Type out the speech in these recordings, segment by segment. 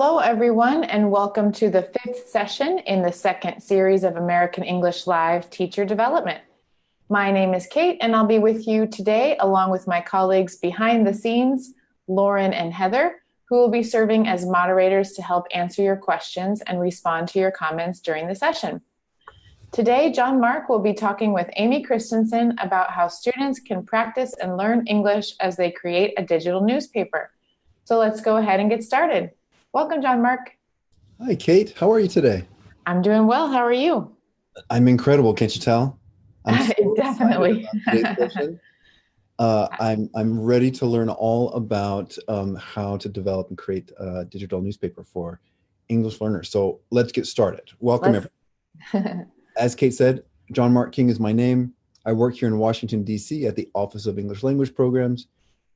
Hello, everyone, and welcome to the fifth session in the second series of American English Live Teacher Development. My name is Kate, and I'll be with you today along with my colleagues behind the scenes, Lauren and Heather, who will be serving as moderators to help answer your questions and respond to your comments during the session. Today, John Mark will be talking with Amy Christensen about how students can practice and learn English as they create a digital newspaper. So let's go ahead and get started. Welcome, John Mark. Hi, Kate. How are you today? I'm doing well. How are you? I'm incredible. Can't you tell? I'm so Definitely. excited about today's session. I'm ready to learn all about how to develop and create a digital newspaper for English learners. So let's get started. Welcome, everyone. As Kate said, John Mark King is my name. I work here in Washington, D.C. at the Office of English Language Programs,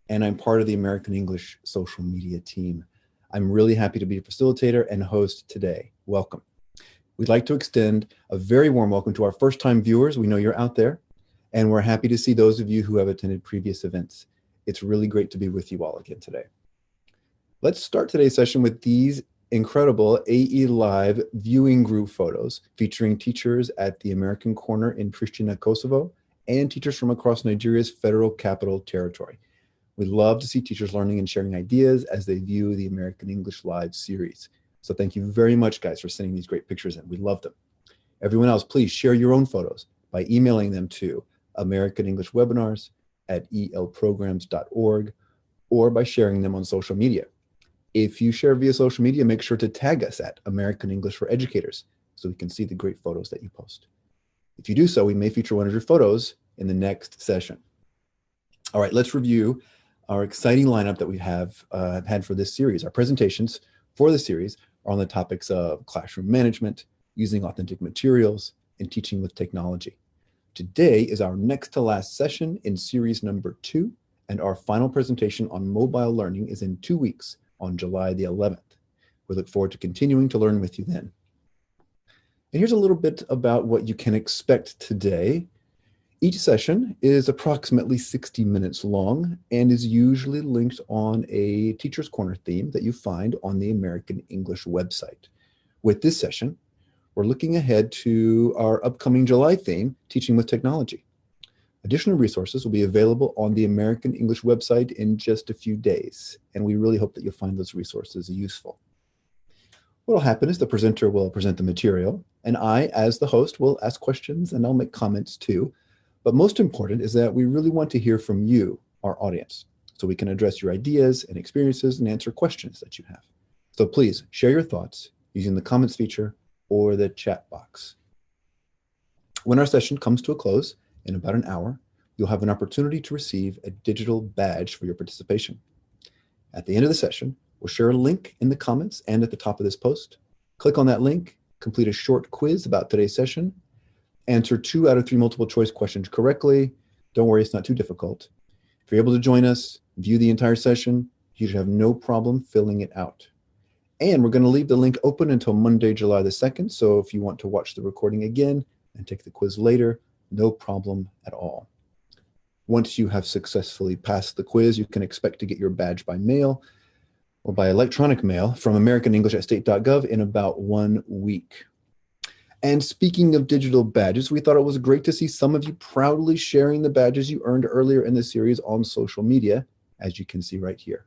and I'm part of the American English social media team. I'm really happy to be a facilitator and host today. Welcome. We'd like to extend a very warm welcome to our first-time viewers. We know you're out there, and we're happy to see those of you who have attended previous events. It's really great to be with you all again today. Let's start today's session with these incredible AE Live viewing group photos featuring teachers at the American Corner in Pristina, Kosovo, and teachers from across Nigeria's Federal Capital Territory. We love to see teachers learning and sharing ideas as they view the American English Live series. So thank you very much, guys, for sending these great pictures in. We love them. Everyone else, please share your own photos by emailing them to americanenglishwebinars@elprograms.org or by sharing them on social media. If you share via social media, make sure to tag us at American English for Educators so we can see the great photos that you post. If you do so, we may feature one of your photos in the next session. All right, let's review our exciting lineup that we have had for this series. Our presentations for the series are on the topics of classroom management, using authentic materials, and teaching with technology. Today is our next to last session in series number 2, and our final presentation on mobile learning is in 2 weeks on July the 11th. We look forward to continuing to learn with you then. And here's a little bit about what you can expect today. Each session is approximately 60 minutes long and is usually linked on a Teacher's Corner theme that you find on the American English website. With this session, we're looking ahead to our upcoming July theme, Teaching with Technology. Additional resources will be available on the American English website in just a few days, and we really hope that you'll find those resources useful. What will happen is the presenter will present the material, and I, as the host, will ask questions and I'll make comments too. But most important is that we really want to hear from you, our audience, so we can address your ideas and experiences and answer questions that you have. So please share your thoughts using the comments feature or the chat box. When our session comes to a close in about an hour, you'll have an opportunity to receive a digital badge for your participation. At the end of the session, we'll share a link in the comments and at the top of this post. Click on that link, complete a short quiz about today's session, answer 2 out of 3 multiple choice questions correctly. Don't worry, it's not too difficult. If you're able to join us, view the entire session, you should have no problem filling it out. And we're going to leave the link open until Monday, July the 2nd. So if you want to watch the recording again and take the quiz later, no problem at all. Once you have successfully passed the quiz, you can expect to get your badge by mail or by electronic mail from americanenglish@state.gov in about 1 week. And speaking of digital badges, we thought it was great to see some of you proudly sharing the badges you earned earlier in the series on social media, as you can see right here.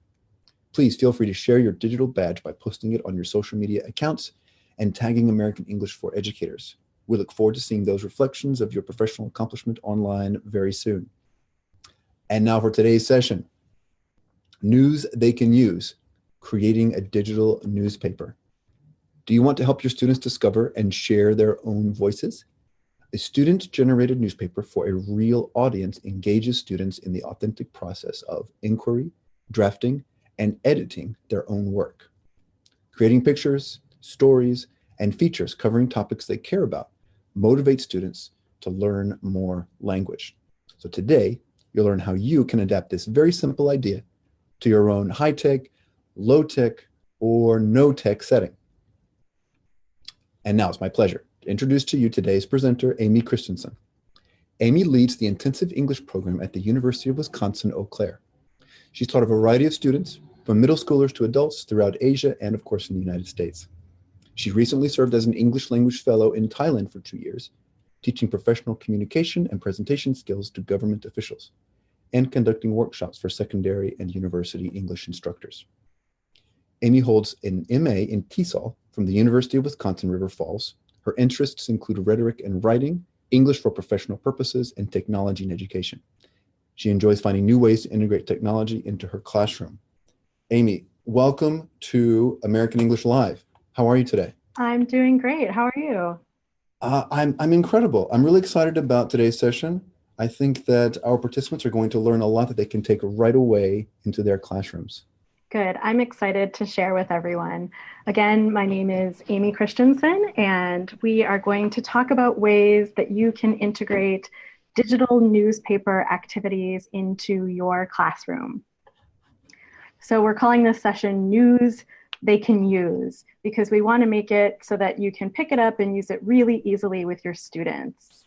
Please feel free to share your digital badge by posting it on your social media accounts and tagging American English for Educators. We look forward to seeing those reflections of your professional accomplishment online very soon. And now for today's session, news they can use, creating a digital newspaper. Do you want to help your students discover and share their own voices? A student-generated newspaper for a real audience engages students in the authentic process of inquiry, drafting, and editing their own work. Creating pictures, stories, and features covering topics they care about motivates students to learn more language. So today, you'll learn how you can adapt this very simple idea to your own high-tech, low-tech, or no-tech setting. And now it's my pleasure to introduce to you today's presenter, Amy Christensen. Amy leads the intensive English program at the University of Wisconsin-Eau Claire. She's taught a variety of students from middle schoolers to adults throughout Asia and, of course, in the United States. She recently served as an English language fellow in Thailand for 2 years, teaching professional communication and presentation skills to government officials, and conducting workshops for secondary and university English instructors. Amy holds an MA in TESOL from the University of Wisconsin-River Falls. Her interests include rhetoric and writing, English for professional purposes, and technology in education. She enjoys finding new ways to integrate technology into her classroom. Amy, welcome to American English Live. How are you today? I'm doing great. How are you? I'm incredible. I'm really excited about today's session. I think that our participants are going to learn a lot that they can take right away into their classrooms. Good. I'm excited to share with everyone. Again, my name is Amy Christensen, and we are going to talk about ways that you can integrate digital newspaper activities into your classroom. So we're calling this session News They Can Use, because we want to make it so that you can pick it up and use it really easily with your students.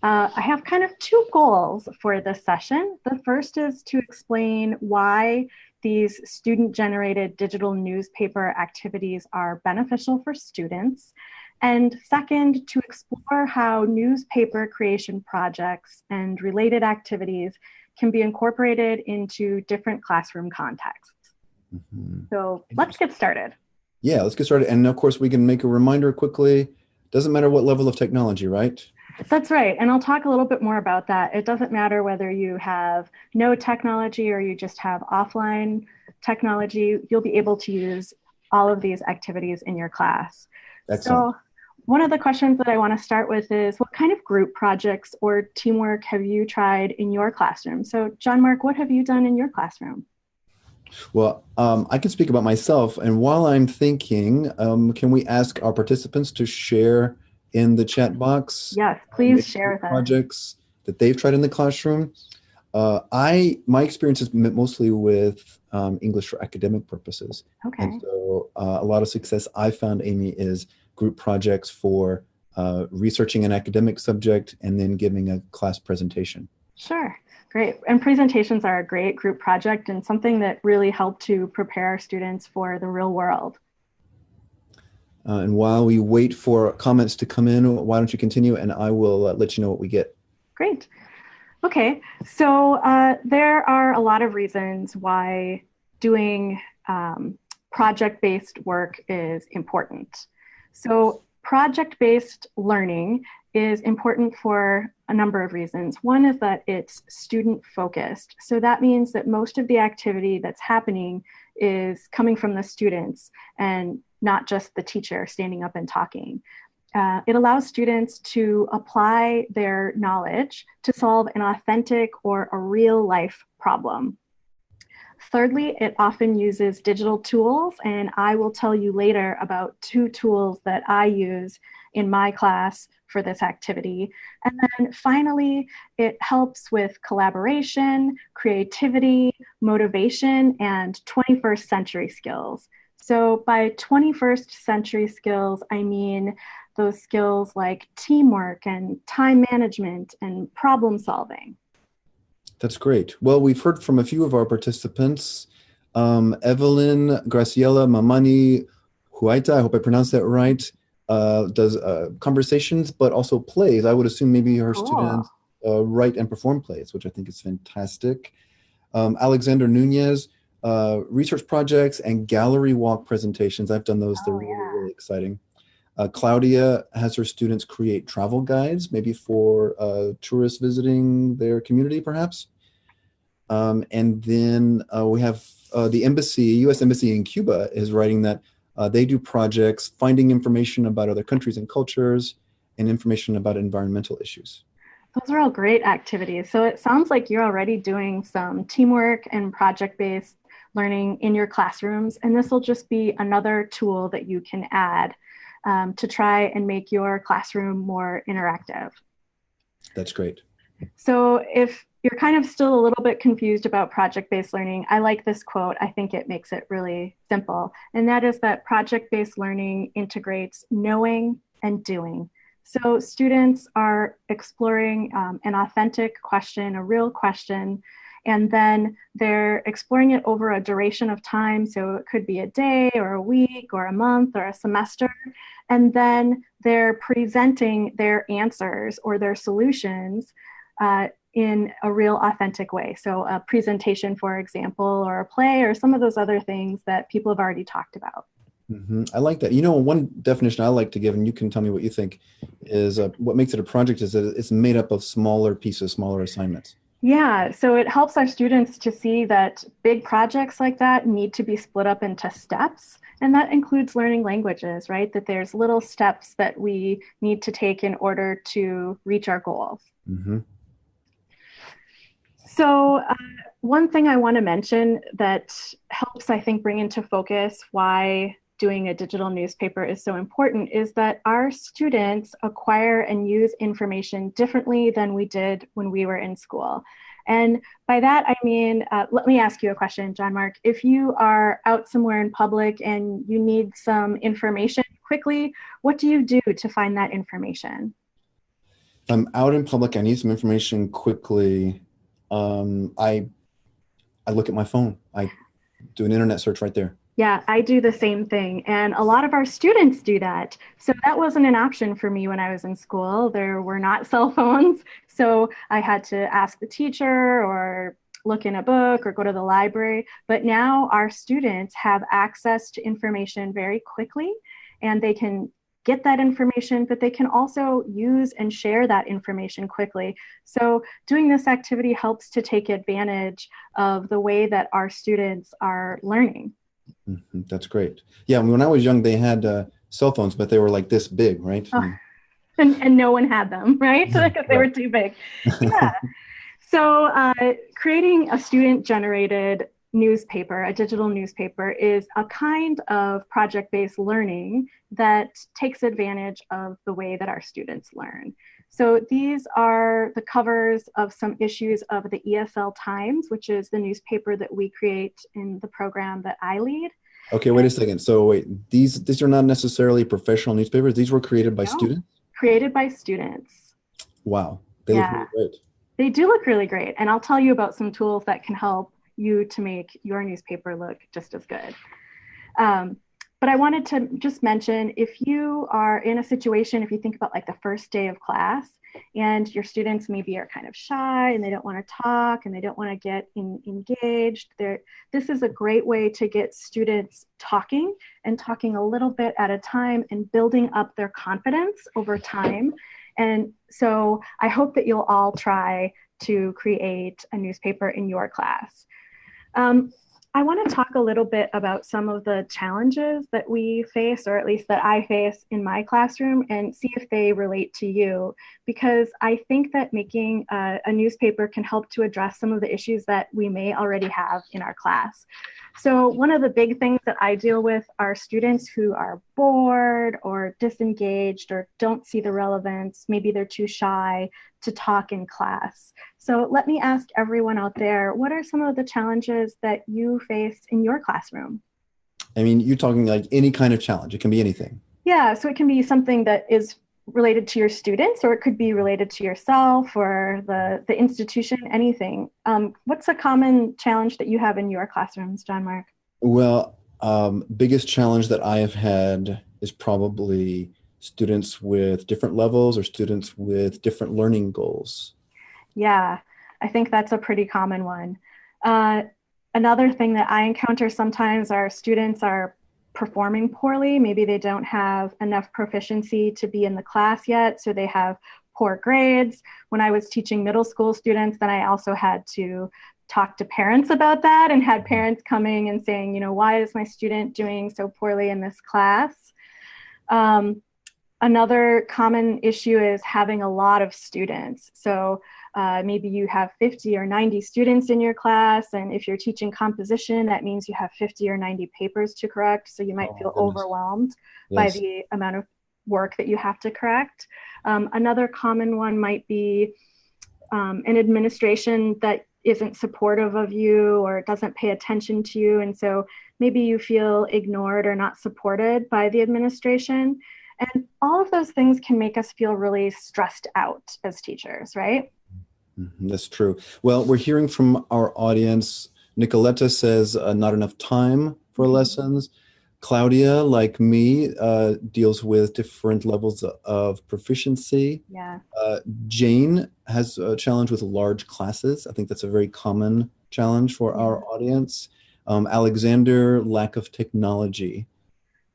I have kind of two goals for this session. The first is to explain why these student-generated digital newspaper activities are beneficial for students. And second, to explore how newspaper creation projects and related activities can be incorporated into different classroom contexts. So let's get started. Yeah, let's get started. And of course, we can make a reminder quickly. Doesn't matter what level of technology, right? That's right. And I'll talk a little bit more about that. It doesn't matter whether you have no technology or you just have offline technology, you'll be able to use all of these activities in your class. Excellent. So one of the questions that I want to start with is, what kind of group projects or teamwork have you tried in your classroom? So John Mark, what have you done in your classroom? Well, I can speak about myself. And while I'm thinking, can we ask our participants to share in the chat box? Yes, please share with us. Projects that they've tried in the classroom. My experience is mostly with English for academic purposes. Okay. And so a lot of success I found, Amy, is group projects for researching an academic subject and then giving a class presentation. Sure. Great. And presentations are a great group project and something that really help to prepare students for the real world. And while we wait for comments to come in, why don't you continue and I will let you know what we get. Great. Okay. So there are a lot of reasons why doing project-based work is important. So project-based learning is important for a number of reasons. One is that it's student-focused. So that means that most of the activity that's happening is coming from the students and not just the teacher standing up and talking. It allows students to apply their knowledge to solve an authentic or a real-life problem. Thirdly, it often uses digital tools, and I will tell you later about two tools that I use in my class for this activity. And then finally, it helps with collaboration, creativity, motivation, and 21st century skills. So by 21st century skills, I mean those skills like teamwork and time management and problem solving. That's great. Well, we've heard from a few of our participants. Evelyn Graciela Mamani Huaita, I hope I pronounced that right, does conversations, but also plays. I would assume maybe her students write and perform plays, which I think is fantastic. Alexander Nunez, research projects and gallery walk presentations. I've done those. They're really exciting. Claudia has her students create travel guides, maybe for tourists visiting their community, perhaps. And then we have the embassy, U.S. Embassy in Cuba is writing that they do projects finding information about other countries and cultures and information about environmental issues. Those are all great activities. So it sounds like you're already doing some teamwork and project-based learning in your classrooms, and this will just be another tool that you can add to try and make your classroom more interactive. That's great. So if you're kind of still a little bit confused about project-based learning, I like this quote. I think it makes it really simple. And that is that project-based learning integrates knowing and doing. So students are exploring an authentic question, a real question, and then they're exploring it over a duration of time. So it could be a day or a week or a month or a semester. And then they're presenting their answers or their solutions in a real authentic way. So a presentation, for example, or a play, or some of those other things that people have already talked about. I like that. One definition I like to give, and you can tell me what you think, is what makes it a project is that it's made up of smaller pieces, smaller assignments. Yeah, so it helps our students to see that big projects like that need to be split up into steps. And that includes learning languages, right? That there's little steps that we need to take in order to reach our goals. Mm-hmm. So one thing I want to mention that helps, I think, bring into focus why doing a digital newspaper is so important is that our students acquire and use information differently than we did when we were in school. And by that, I mean, let me ask you a question, John Mark. If you are out somewhere in public and you need some information quickly, what do you do to find that information? If I'm out in public, I need some information quickly. I look at my phone. I do an internet search right there. Yeah, I do the same thing. And a lot of our students do that. So that wasn't an option for me when I was in school. There were not cell phones. So I had to ask the teacher or look in a book or go to the library. But now our students have access to information very quickly, and they can get that information, but they can also use and share that information quickly. So doing this activity helps to take advantage of the way that our students are learning. Mm-hmm. That's great. Yeah, when I was young, they had cell phones, but they were like this big, right? And no one had them, right? Because they were too big. Yeah. So creating a student-generated newspaper, a digital newspaper, is a kind of project-based learning that takes advantage of the way that our students learn. So these are the covers of some issues of the ESL Times, which is the newspaper that we create in the program that I lead. Okay, wait a second. So wait, these are not necessarily professional newspapers. These were created by students? Created by students. Wow, they look really great. They do look really great. And I'll tell you about some tools that can help you to make your newspaper look just as good. But I wanted to just mention, if you are in a situation, if you think about like the first day of class and your students maybe are kind of shy and they don't want to talk and they don't want to get engaged, this is a great way to get students talking and talking a little bit at a time and building up their confidence over time. And so I hope that you'll all try to create a newspaper in your class. I want to talk a little bit about some of the challenges that we face, or at least that I face in my classroom, and see if they relate to you, because I think that making a newspaper can help to address some of the issues that we may already have in our class. So one of the big things that I deal with are students who are bored or disengaged or don't see the relevance. Maybe they're too shy to talk in class. So let me ask everyone out there, what are some of the challenges that you face in your classroom? I mean, you're talking like any kind of challenge. It can be anything. Yeah, so it can be something that is related to your students, or it could be related to yourself or the institution, anything. What's a common challenge that you have in your classrooms, John Mark? Well, biggest challenge that I have had is probably students with different levels or students with different learning goals. Yeah, I think that's a pretty common one. Another thing that I encounter sometimes are students are performing poorly. Maybe they don't have enough proficiency to be in the class yet, so they have poor grades. When I was teaching middle school students, then I also had to talk to parents about that and had parents coming and saying, you know, why is my student doing so poorly in this class? Another common issue is having a lot of students. So maybe you have 50 or 90 students in your class, and if you're teaching composition, that means you have 50 or 90 papers to correct, so you might feel overwhelmed by the amount of work that you have to correct. Another common one might be an administration that isn't supportive of you or doesn't pay attention to you, and so maybe you feel ignored or not supported by the administration. And all of those things can make us feel really stressed out as teachers, right? That's true. Well, we're hearing from our audience. Nicoletta says not enough time for lessons. Claudia, like me, deals with different levels of proficiency. Yeah. Jane has a challenge with large classes. I think that's a very common challenge for our audience. Alexander, lack of technology.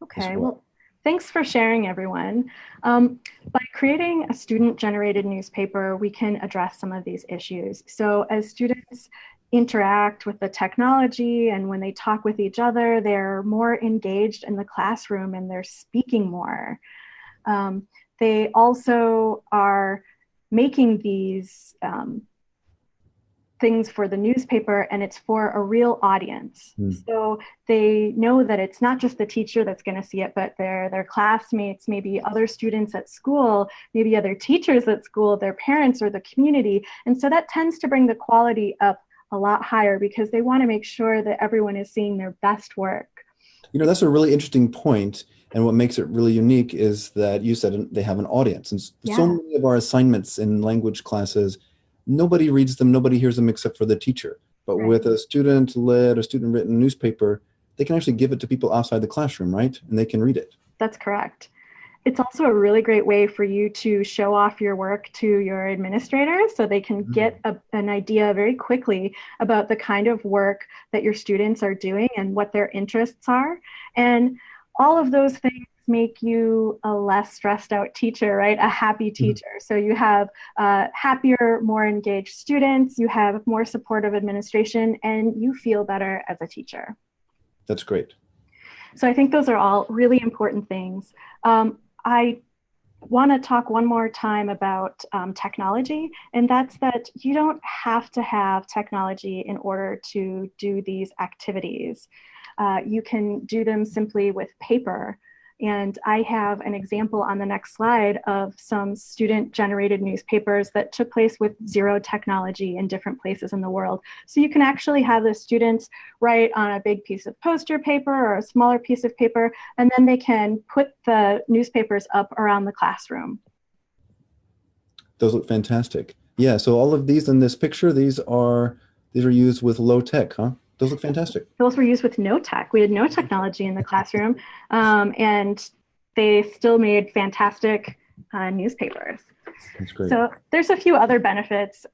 Okay, well, thanks for sharing, everyone. By creating a student-generated newspaper, we can address some of these issues. So as students interact with the technology and when they talk with each other, they're more engaged in the classroom and they're speaking more. They also are making these things for the newspaper, and it's for a real audience. So they know that it's not just the teacher that's going to see it, but their classmates, maybe other students at school, maybe other teachers at school, their parents, or the community. And so that tends to bring the quality up a lot higher because they want to make sure that everyone is seeing their best work. You know, that's a really interesting point. And what makes it really unique is that you said they have an audience. And so many of our assignments in language classes, nobody reads them, nobody hears them except for the teacher. But with a student-led or student-written newspaper, they can actually give it to people outside the classroom, right? And they can read it. That's correct. It's also a really great way for you to show off your work to your administrators so they can get an idea very quickly about the kind of work that your students are doing and what their interests are. And all of those things make you a less stressed out teacher, right? A happy teacher. So you have happier, more engaged students, you have more supportive administration, and you feel better as a teacher. That's great. So I think those are all really important things. I want to talk one more time about technology, and that's that you don't have to have technology in order to do these activities. You can do them simply with paper. And I have an example on the next slide of some student-generated newspapers that took place with zero technology in different places in the world. So you can actually have the students write on a big piece of poster paper or a smaller piece of paper, and then they can put the newspapers up around the classroom. Those look fantastic. Yeah, so all of these in this picture, these are used with low tech, huh? Those look fantastic. Those were used with no tech. We had no technology in the classroom, and they still made fantastic newspapers. That's great. So there's a few other benefits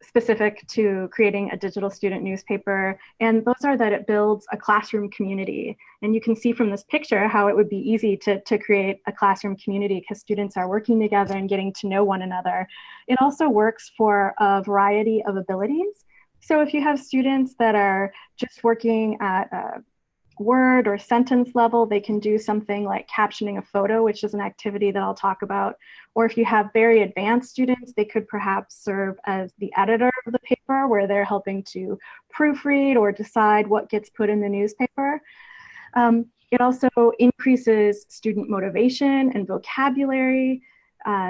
specific to creating a digital student newspaper, and those are that it builds a classroom community. And you can see from this picture how it would be easy to create a classroom community because students are working together and getting to know one another. It also works for a variety of abilities. So if you have students that are just working at a word or sentence level, they can do something like captioning a photo, which is an activity that I'll talk about. Or if you have very advanced students, they could perhaps serve as the editor of the paper where they're helping to proofread or decide what gets put in the newspaper. It also increases student motivation and vocabulary.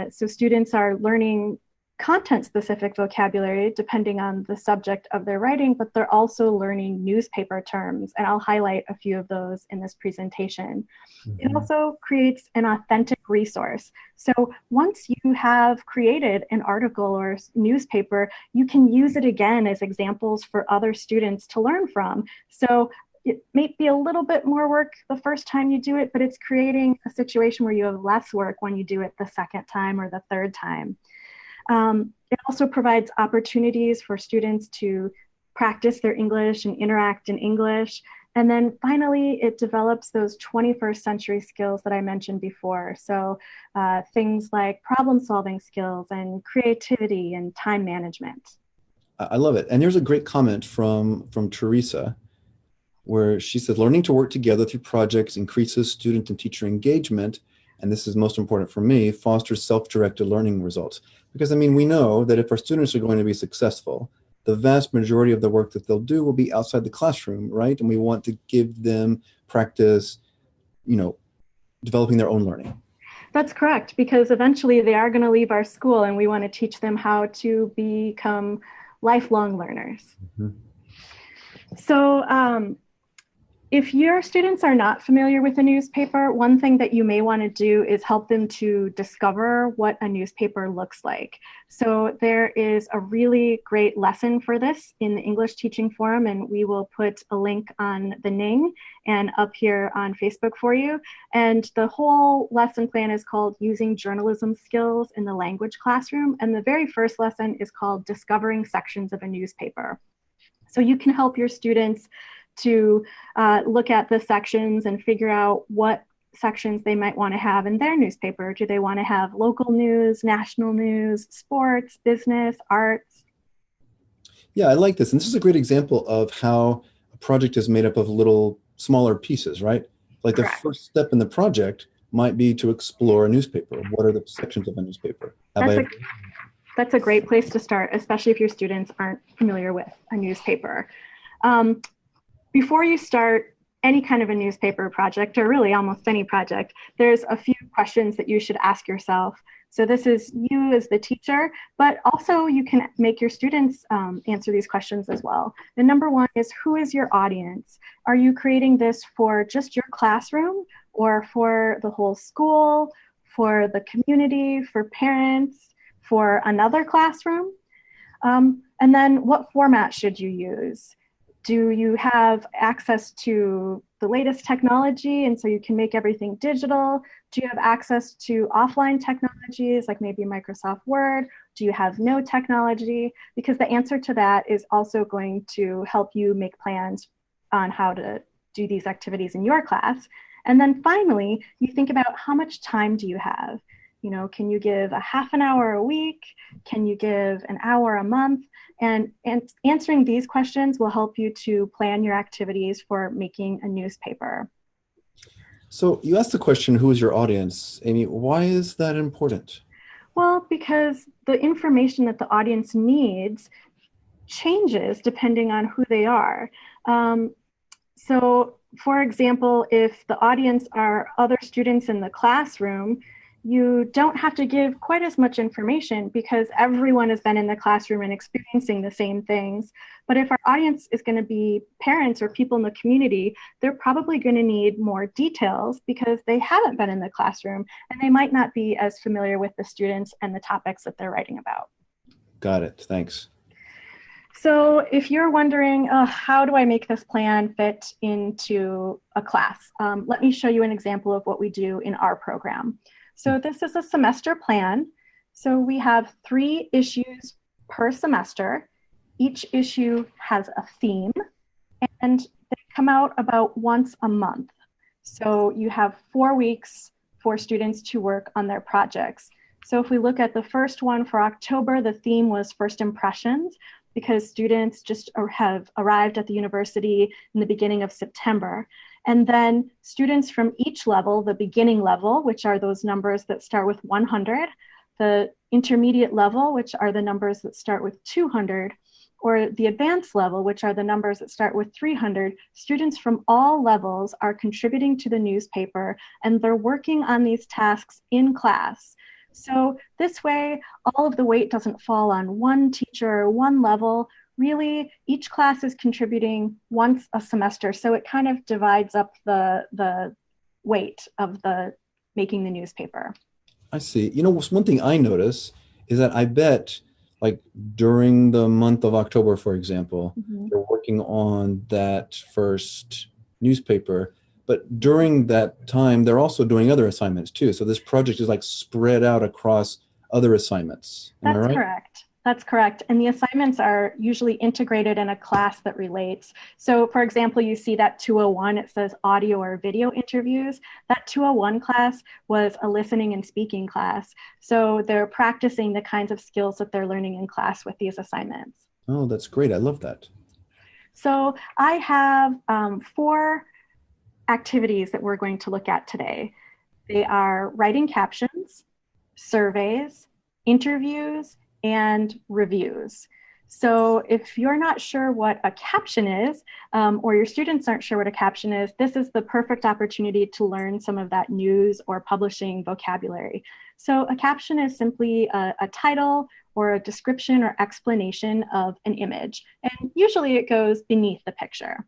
So students are learning content-specific vocabulary depending on the subject of their writing, but they're also learning newspaper terms, and I'll highlight a few of those in this presentation. It also creates an authentic resource. So once you have created an article or newspaper, you can use it again as examples for other students to learn from. So it may be a little bit more work the first time you do it, but it's creating a situation where you have less work when you do it the second time or the third time. It also provides opportunities for students to practice their English and interact in English. And then finally, it develops those 21st century skills that I mentioned before. So things like problem solving skills and creativity and time management. I love it. And here's a great comment from Teresa, where she said, learning to work together through projects increases student and teacher engagement. And this is most important for me, fosters self-directed learning results. Because I mean, we know that if our students are going to be successful, the vast majority of the work that they'll do will be outside the classroom, right? And we want to give them practice, you know, developing their own learning. That's correct, because eventually they are going to leave our school and we want to teach them how to become lifelong learners. So If your students are not familiar with a newspaper, one thing that you may want to do is help them to discover what a newspaper looks like. So there is a really great lesson for this in the English Teaching Forum, and we will put a link on the Ning and up here on Facebook for you. And the whole lesson plan is called Using Journalism Skills in the Language Classroom. And the very first lesson is called Discovering Sections of a Newspaper. So you can help your students to look at the sections and figure out what sections they might want to have in their newspaper. Do they want to have local news, national news, sports, business, arts? Yeah, I like this. And this is a great example of how a project is made up of little smaller pieces, right? Like Correct. the first step in the project might be to explore a newspaper. What are the sections of a newspaper? That's a great place to start, especially if your students aren't familiar with a newspaper. Before you start any kind of a newspaper project, or really almost any project, there's a few questions that you should ask yourself. So this is you as the teacher, but also you can make your students answer these questions as well. The number one is, who is your audience? Are you creating this for just your classroom, or for the whole school, for the community, for parents, for another classroom? And then what format should you use? Do you have access to the latest technology and so you can make everything digital? Do you have access to offline technologies like maybe Microsoft Word? Do you have no technology? Because the answer to that is also going to help you make plans on how to do these activities in your class. And then finally, you think about, how much time do you have? You know, can you give a half an hour a week? Can you give an hour a month? And answering these questions will help you to plan your activities for making a newspaper. So you asked the question, who is your audience? Amy, why is that important? Well, because the information that the audience needs changes depending on who they are. So, for example, if the audience are other students in the classroom, you don't have to give quite as much information because everyone has been in the classroom and experiencing the same things. But if our audience is going to be parents or people in the community, they're probably going to need more details because they haven't been in the classroom and they might not be as familiar with the students and the topics that they're writing about. Got it. Thanks. So if you're wondering, how do I make this plan fit into a class? Let me show you an example of what we do in our program. So this is a semester plan. So we have 3 issues per semester. Each issue has a theme, and they come out about once a month. So you have 4 weeks for students to work on their projects. So if we look at the first one for October, the theme was first impressions, because students just have arrived at the university in the beginning of September. And then students from each level, the beginning level, which are those numbers that start with 100, the intermediate level, which are the numbers that start with 200, or the advanced level, which are the numbers that start with 300, students from all levels are contributing to the newspaper, and they're working on these tasks in class. So this way, all of the weight doesn't fall on one teacher or one level. Really, each class is contributing once a semester. So it kind of divides up the weight of the making the newspaper. I see. You know, one thing I notice is that I bet, like during the month of October, for example, they're working on that first newspaper. But during that time, they're also doing other assignments too. So this project is like spread out across other assignments. Am I right? Correct. That's correct. And the assignments are usually integrated in a class that relates. So for example, you see that 201, it says audio or video interviews. That 201 class was a listening and speaking class. So they're practicing the kinds of skills that they're learning in class with these assignments. Oh, that's great. I love that. So I have 4 activities that we're going to look at today. They are writing captions, surveys, interviews, and reviews. So if you're not sure what a caption is, or your students aren't sure what a caption is, this is the perfect opportunity to learn some of that news or publishing vocabulary. So a caption is simply a title or a description or explanation of an image, and usually it goes beneath the picture.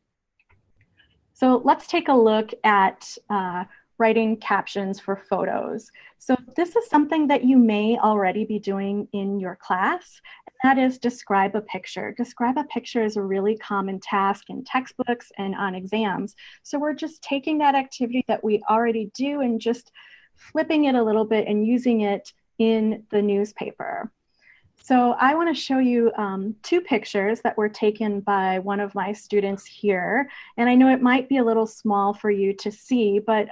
So let's take a look at writing captions for photos. So this is something that you may already be doing in your class. And that is describe a picture. Describe a picture is a really common task in textbooks and on exams. So we're just taking that activity that we already do and just flipping it a little bit and using it in the newspaper. So I want to show you two pictures that were taken by one of my students here. And I know it might be a little small for you to see, but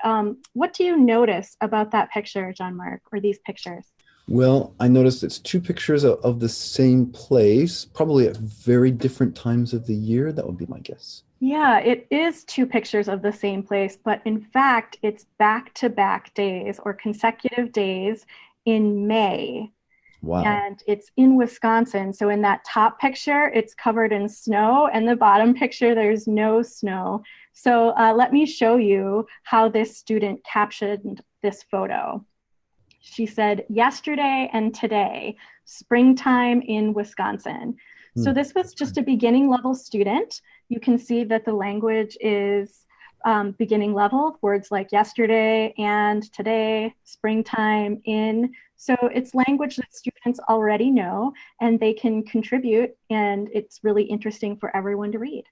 what do you notice about that picture, John Mark, or these pictures? Well, I noticed it's two pictures of the same place, probably at very different times of the year. That would be my guess. Yeah, it is two pictures of the same place, but in fact, it's back-to-back days or consecutive days in May. Wow. And it's in Wisconsin. So in that top picture, it's covered in snow, and the bottom picture, there's no snow. So let me show you how this student captioned this photo. She said, yesterday and today, springtime in Wisconsin. So this was just a beginning level student. You can see that the language is beginning level, words like yesterday and today, springtime in. So it's language that students already know and they can contribute, and it's really interesting for everyone to read.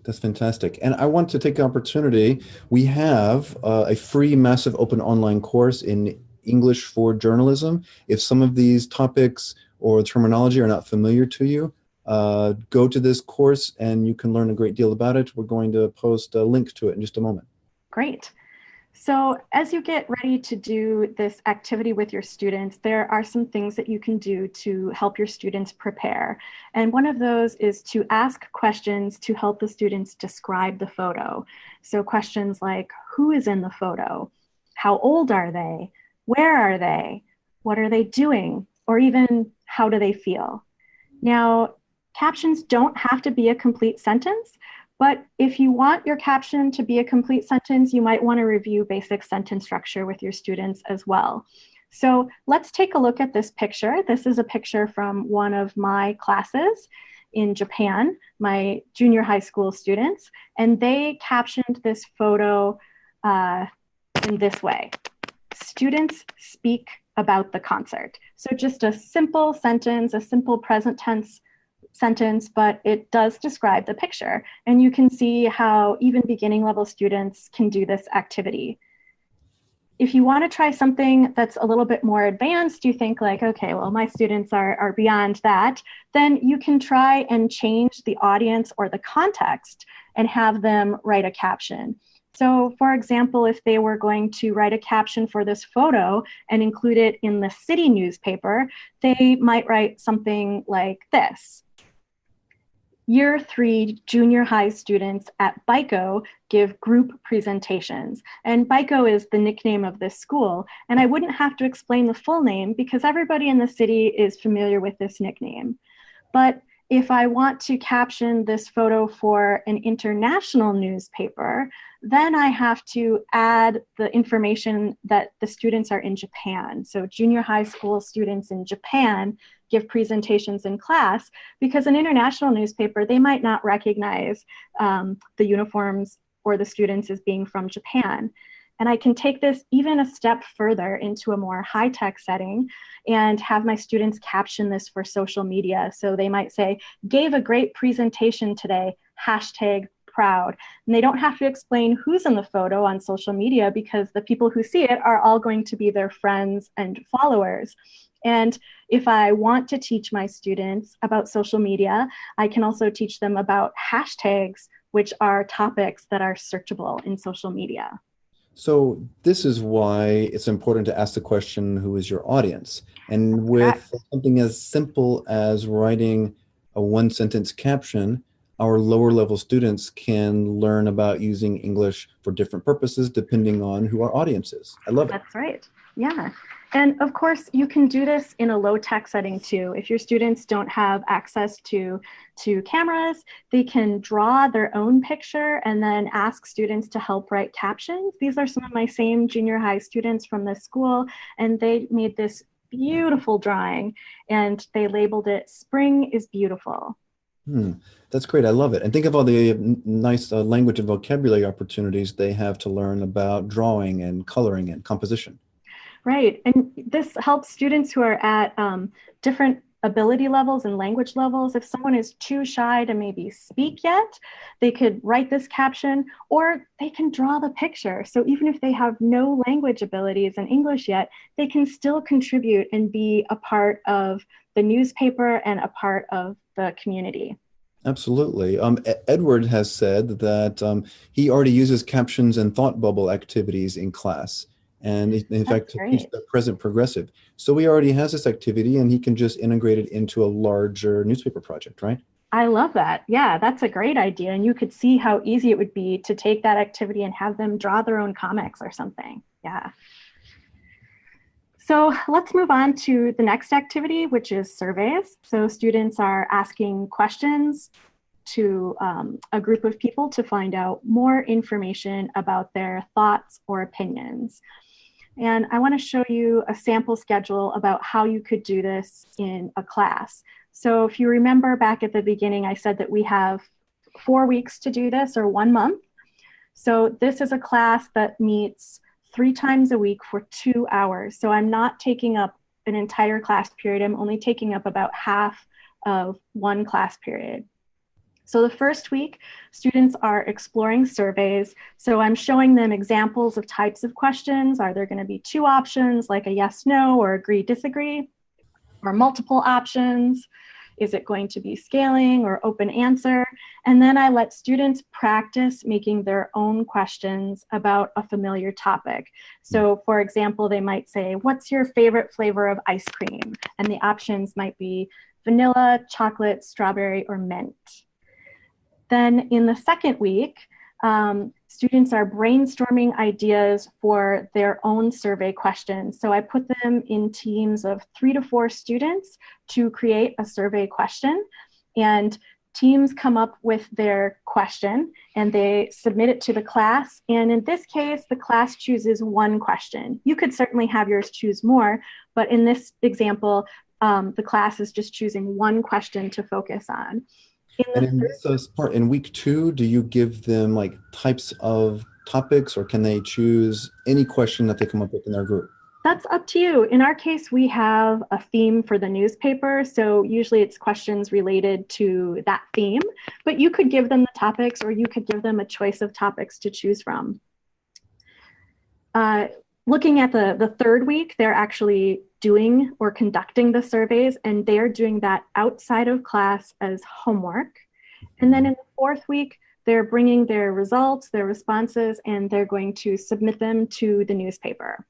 That's fantastic. And I want to take the opportunity. We have a free massive open online course in English for journalism. If some of these topics or terminology are not familiar to you, go to this course and you can learn a great deal about it. We're going to post a link to it in just a moment. Great. So as you get ready to do this activity with your students, there are some things that you can do to help your students prepare. And one of those is to ask questions to help the students describe the photo. So questions like, who is in the photo? How old are they? Where are they? What are they doing? Or even, how do they feel? Now, captions don't have to be a complete sentence, but if you want your caption to be a complete sentence, you might want to review basic sentence structure with your students as well. So let's take a look at this picture. This is a picture from one of my classes in Japan, my junior high school students, and they captioned this photo in this way. Students speak about the concert. So just a simple sentence, a simple present tense sentence, but it does describe the picture. And you can see how even beginning level students can do this activity. If you want to try something that's a little bit more advanced, you think like, okay, well, my students are beyond that, then you can try and change the audience or the context and have them write a caption. So for example, if they were going to write a caption for this photo and include it in the city newspaper, they might write something like this. Year 3 junior high students at BICO give group presentations. And BICO is the nickname of this school. And I wouldn't have to explain the full name because everybody in the city is familiar with this nickname. But if I want to caption this photo for an international newspaper, then I have to add the information that the students are in Japan. So junior high school students in Japan give presentations in class, because an international newspaper, they might not recognize the uniforms or the students as being from Japan. And I can take this even a step further into a more high-tech setting and have my students caption this for social media. So they might say, gave a great presentation today, hashtag proud. And they don't have to explain who's in the photo on social media because the people who see it are all going to be their friends and followers. And if I want to teach my students about social media, I can also teach them about hashtags, which are topics that are searchable in social media. So this is why it's important to ask the question, who is your audience? And with something as simple as writing a one-sentence caption, our lower level students can learn about using English for different purposes depending on who our audience is. I love it. That's right. Yeah. And of course, you can do this in a low-tech setting too. If your students don't have access to cameras, they can draw their own picture and then ask students to help write captions. These are some of my same junior high students from this school, and they made this beautiful drawing and they labeled it "Spring is Beautiful." Hmm. That's great. I love it. And think of all the nice language and vocabulary opportunities they have to learn about drawing and coloring and composition. Right. And this helps students who are at different ability levels and language levels. If someone is too shy to maybe speak yet, they could write this caption or they can draw the picture. So even if they have no language abilities in English yet, they can still contribute and be a part of the newspaper and a part of the community. Absolutely. Edward has said that he already uses captions and thought bubble activities in class, and in That's fact, to teach great. the present progressive. So he already has this activity, and he can just integrate it into a larger newspaper project, right? I love that. Yeah, that's a great idea. And you could see how easy it would be to take that activity and have them draw their own comics or something. Yeah. So let's move on to the next activity, which is surveys. So students are asking questions to a group of people to find out more information about their thoughts or opinions. And I want to show you a sample schedule about how you could do this in a class. So if you remember back at the beginning, I said that we have 4 weeks to do this, or 1 month. So this is a class that meets 3 times a week for 2 hours. So I'm not taking up an entire class period. I'm only taking up about half of one class period. So the first week, students are exploring surveys. So I'm showing them examples of types of questions. Are there going to be 2 options, like a yes, no, or agree, disagree, or multiple options? Is it going to be scaling or open answer? And then I let students practice making their own questions about a familiar topic. So for example, they might say, what's your favorite flavor of ice cream? And the options might be vanilla, chocolate, strawberry, or mint. Then in the second week, students are brainstorming ideas for their own survey questions. So I put them in teams of 3 to 4 students to create a survey question. And teams come up with their question and they submit it to the class. And in this case, the class chooses one question. You could certainly have yours choose more, but in this example, the class is just choosing one question to focus on. And in this part, in week 2, do you give them like types of topics, or can they choose any question that they come up with in their group? That's up to you. In our case, we have a theme for the newspaper. So usually it's questions related to that theme, but you could give them the topics or you could give them a choice of topics to choose from. Looking at the third week, they're actually doing or conducting the surveys, and they're doing that outside of class as homework. And then in the fourth week, they're bringing their results, their responses, and they're going to submit them to the newspaper.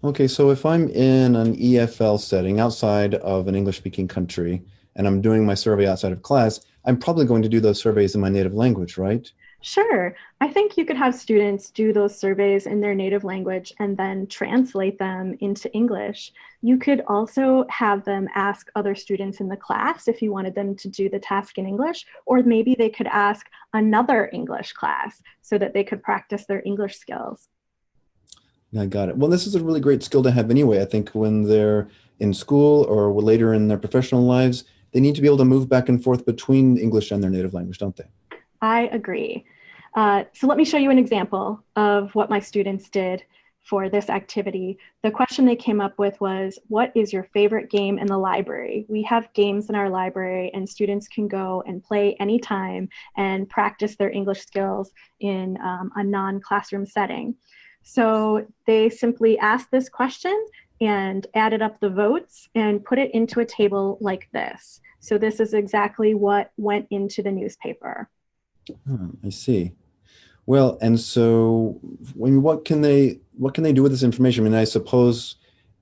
Okay, so if I'm in an EFL setting outside of an English-speaking country and I'm doing my survey outside of class, I'm probably going to do those surveys in my native language, right? Sure. I think you could have students do those surveys in their native language and then translate them into English. You could also have them ask other students in the class if you wanted them to do the task in English, or maybe they could ask another English class so that they could practice their English skills. I got it. Well, this is a really great skill to have anyway. I think when they're in school or later in their professional lives, they need to be able to move back and forth between English and their native language, don't they? I agree. So let me show you an example of what my students did for this activity. The question they came up with was, what is your favorite game in the library? We have games in our library and students can go and play anytime and practice their English skills in a non-classroom setting. So they simply asked this question and added up the votes and put it into a table like this. So this is exactly what went into the newspaper. I see. Well, and so what can they do with this information? I mean, I suppose,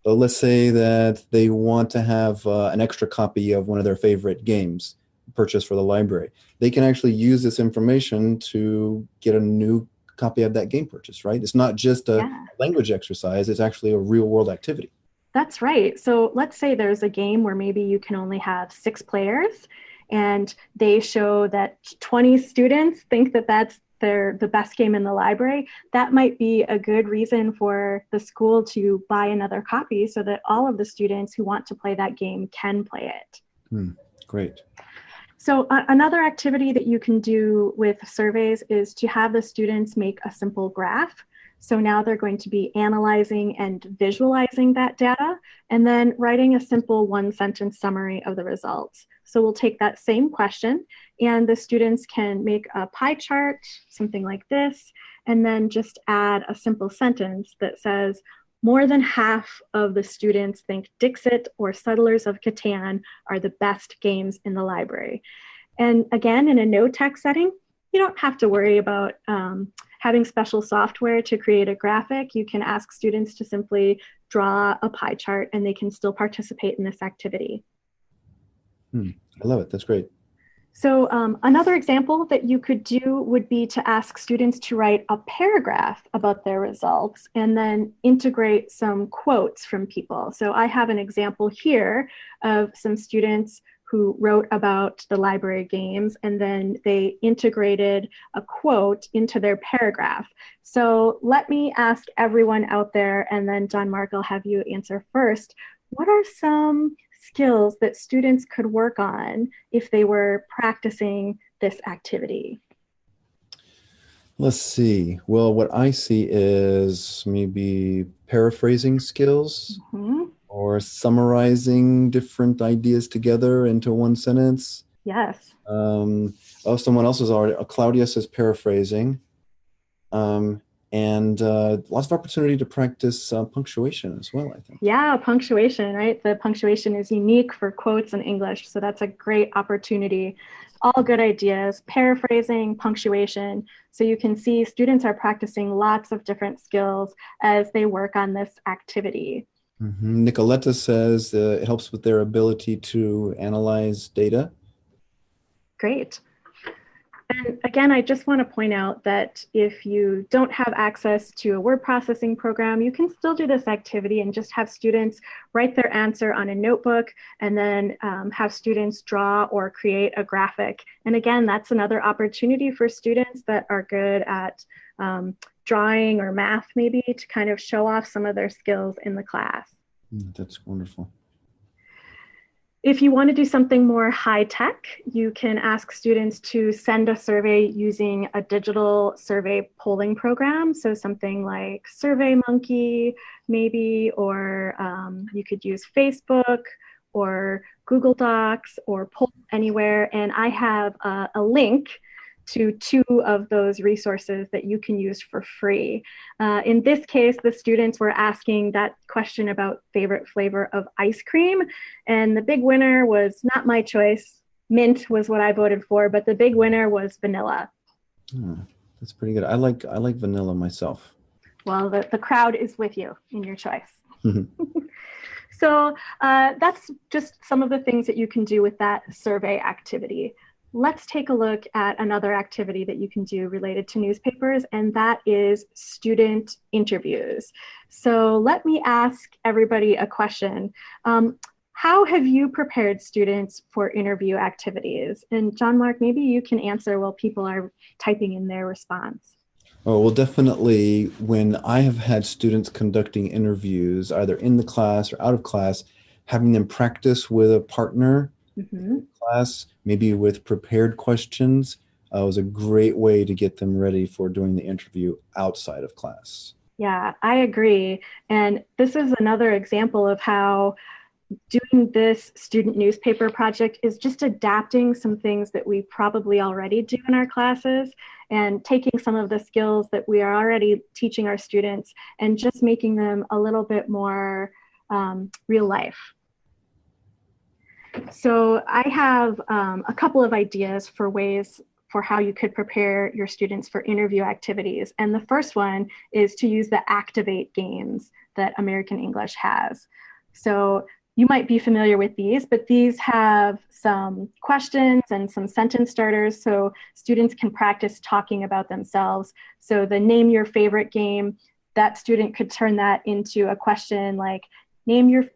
let's say that they want to have an extra copy of one of their favorite games purchased for the library. They can actually use this information to get a new copy of that game purchase, right? It's not just a language exercise, it's actually a real world activity. That's right. So let's say there's a game where maybe you can only have 6 players and they show that 20 students think that that's the best game in the library. That might be a good reason for the school to buy another copy so that all of the students who want to play that game can play it. Great. So another activity that you can do with surveys is to have the students make a simple graph. So now they're going to be analyzing and visualizing that data and then writing a simple one-sentence summary of the results. So we'll take that same question and the students can make a pie chart, something like this, and then just add a simple sentence that says, more than half of the students think Dixit or Settlers of Catan are the best games in the library. And again, in a no-text setting, you don't have to worry about having special software to create a graphic. You can ask students to simply draw a pie chart and they can still participate in this activity. I love it. That's great. So another example that you could do would be to ask students to write a paragraph about their results and then integrate some quotes from people. So I have an example here of some students who wrote about the library games and then they integrated a quote into their paragraph. So let me ask everyone out there, and then John Mark, I'll have you answer first. What are some skills that students could work on if they were practicing this activity? Let's see. Well, what I see is maybe paraphrasing skills or summarizing different ideas together into one sentence. Yes. Someone else has already, Claudia says paraphrasing. And lots of opportunity to practice punctuation as well, I think. Yeah, punctuation, right? The punctuation is unique for quotes in English, so that's a great opportunity. All good ideas, paraphrasing, punctuation. So you can see students are practicing lots of different skills as they work on this activity. Nicoletta says it helps with their ability to analyze data. Great. And again, I just want to point out that if you don't have access to a word processing program, you can still do this activity and just have students write their answer on a notebook and then have students draw or create a graphic. And again, that's another opportunity for students that are good at drawing or math maybe to kind of show off some of their skills in the class. That's wonderful. If you want to do something more high tech, you can ask students to send a survey using a digital survey polling program. So something like SurveyMonkey maybe, or you could use Facebook or Google Docs or Poll Anywhere. And I have a link to 2 of those resources that you can use for free. In this case, the students were asking that question about favorite flavor of ice cream, and the big winner was not my choice. Mint was what I voted for, but the big winner was vanilla. That's pretty good. I like vanilla myself. Well, the crowd is with you in your choice. So that's just some of the things that you can do with that survey activity. Let's take a look at another activity that you can do related to newspapers, and that is student interviews. So let me ask everybody a question. How have you prepared students for interview activities? And John Mark, maybe you can answer while people are typing in their response. Oh, well, definitely when I have had students conducting interviews, either in the class or out of class, having them practice with a partner class, maybe with prepared questions, was a great way to get them ready for doing the interview outside of class. Yeah, I agree. And this is another example of how doing this student newspaper project is just adapting some things that we probably already do in our classes and taking some of the skills that we are already teaching our students and just making them a little bit more real life. So I have a couple of ideas for ways for how you could prepare your students for interview activities. And the first one is to use the Activate games that American English has. So you might be familiar with these, but these have some questions and some sentence starters so students can practice talking about themselves. So the name your favorite game, that student could turn that into a question like,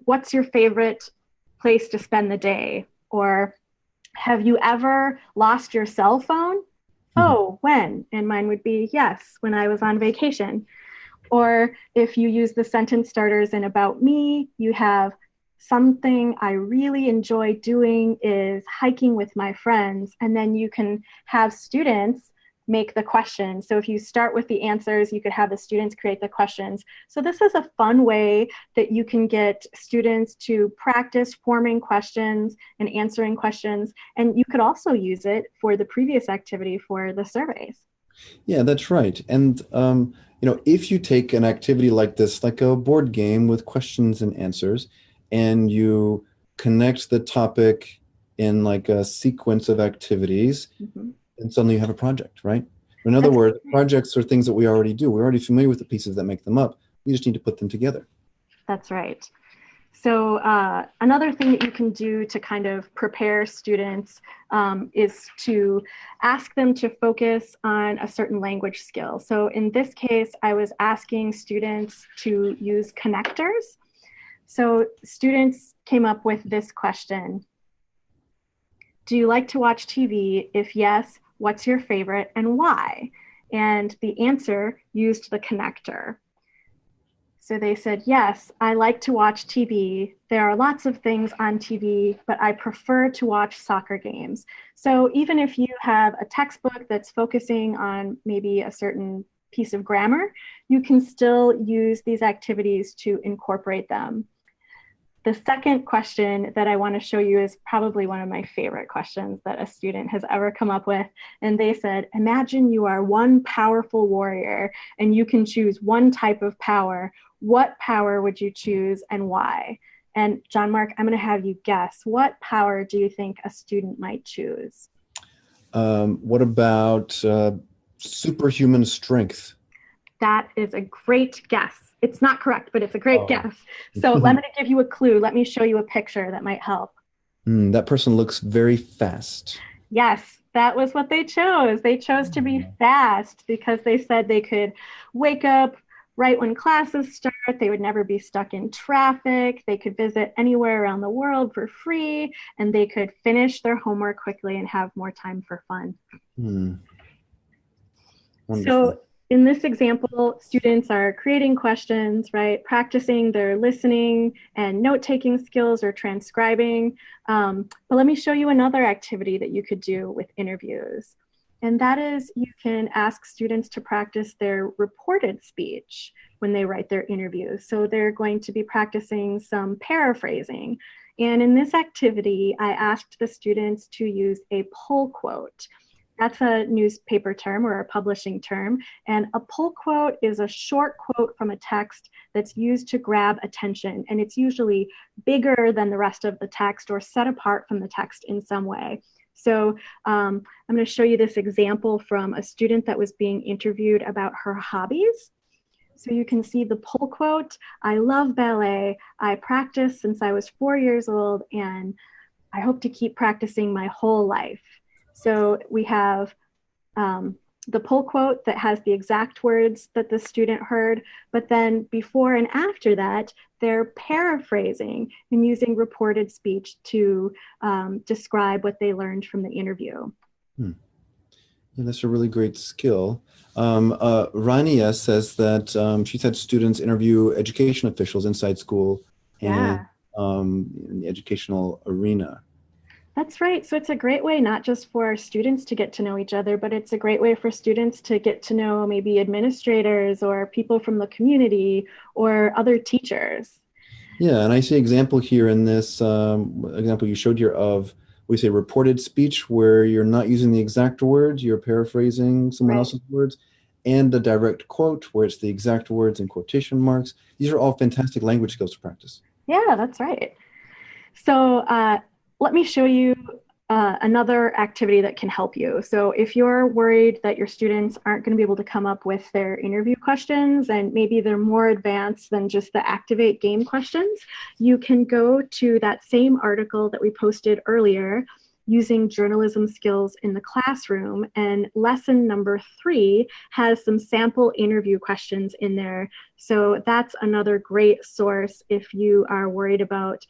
what's your favorite place to spend the day? Or have you ever lost your cell phone? Oh, when? And mine would be, yes, when I was on vacation. Or if you use the sentence starters in About Me, you have, something I really enjoy doing is hiking with my friends. And then you can have students make the questions. So if you start with the answers, you could have the students create the questions. So this is a fun way that you can get students to practice forming questions and answering questions. And you could also use it for the previous activity for the surveys. Yeah, that's right. And if you take an activity like this, like a board game with questions and answers, and you connect the topic in like a sequence of activities, and suddenly you have a project, right? In other words, projects are things that we already do. We're already familiar with the pieces that make them up. We just need to put them together. That's right. So another thing that you can do to kind of prepare students is to ask them to focus on a certain language skill. So in this case, I was asking students to use connectors. So students came up with this question. Do you like to watch TV? If yes, what's your favorite and why? And the answer used the connector. So they said, yes, I like to watch TV. There are lots of things on TV, but I prefer to watch soccer games. So even if you have a textbook that's focusing on maybe a certain piece of grammar, you can still use these activities to incorporate them. The second question that I want to show you is probably one of my favorite questions that a student has ever come up with. And they said, imagine you are one powerful warrior and you can choose one type of power. What power would you choose and why? And John Mark, I'm going to have you guess. What power do you think a student might choose? What about superhuman strength? That is a great guess. It's not correct, but it's a great guess. So let me give you a clue. Let me show you a picture that might help. That person looks very fast. Yes, that was what they chose. They chose to be fast because they said they could wake up right when classes start. They would never be stuck in traffic. They could visit anywhere around the world for free, and they could finish their homework quickly and have more time for fun. So in this example, students are creating questions, right? Practicing their listening and note-taking skills or transcribing. But let me show you another activity that you could do with interviews. And that is you can ask students to practice their reported speech when they write their interviews. So they're going to be practicing some paraphrasing. And in this activity, I asked the students to use a pull quote. That's a newspaper term or a publishing term. And a pull quote is a short quote from a text that's used to grab attention. And it's usually bigger than the rest of the text or set apart from the text in some way. So I'm going to show you this example from a student that was being interviewed about her hobbies. So you can see the pull quote, I love ballet. I practiced since I was 4 years old, and I hope to keep practicing my whole life. So we have the pull quote that has the exact words that the student heard, but then before and after that, they're paraphrasing and using reported speech to describe what they learned from the interview. Yeah, that's a really great skill. Rania says that she's had students interview education officials inside school and in the educational arena. That's right. So it's a great way not just for students to get to know each other, but it's a great way for students to get to know maybe administrators or people from the community or other teachers. Yeah, and I see an example here in this example you showed here of, we say reported speech, where you're not using the exact words, you're paraphrasing someone else's words, and a direct quote where it's the exact words in quotation marks. These are all fantastic language skills to practice. Yeah, that's right. So let me show you another activity that can help you. So if you're worried that your students aren't going to be able to come up with their interview questions and maybe they're more advanced than just the Activate game questions, you can go to that same article that we posted earlier, using journalism skills in the classroom, and lesson number 3 has some sample interview questions in there. So that's another great source if you are worried about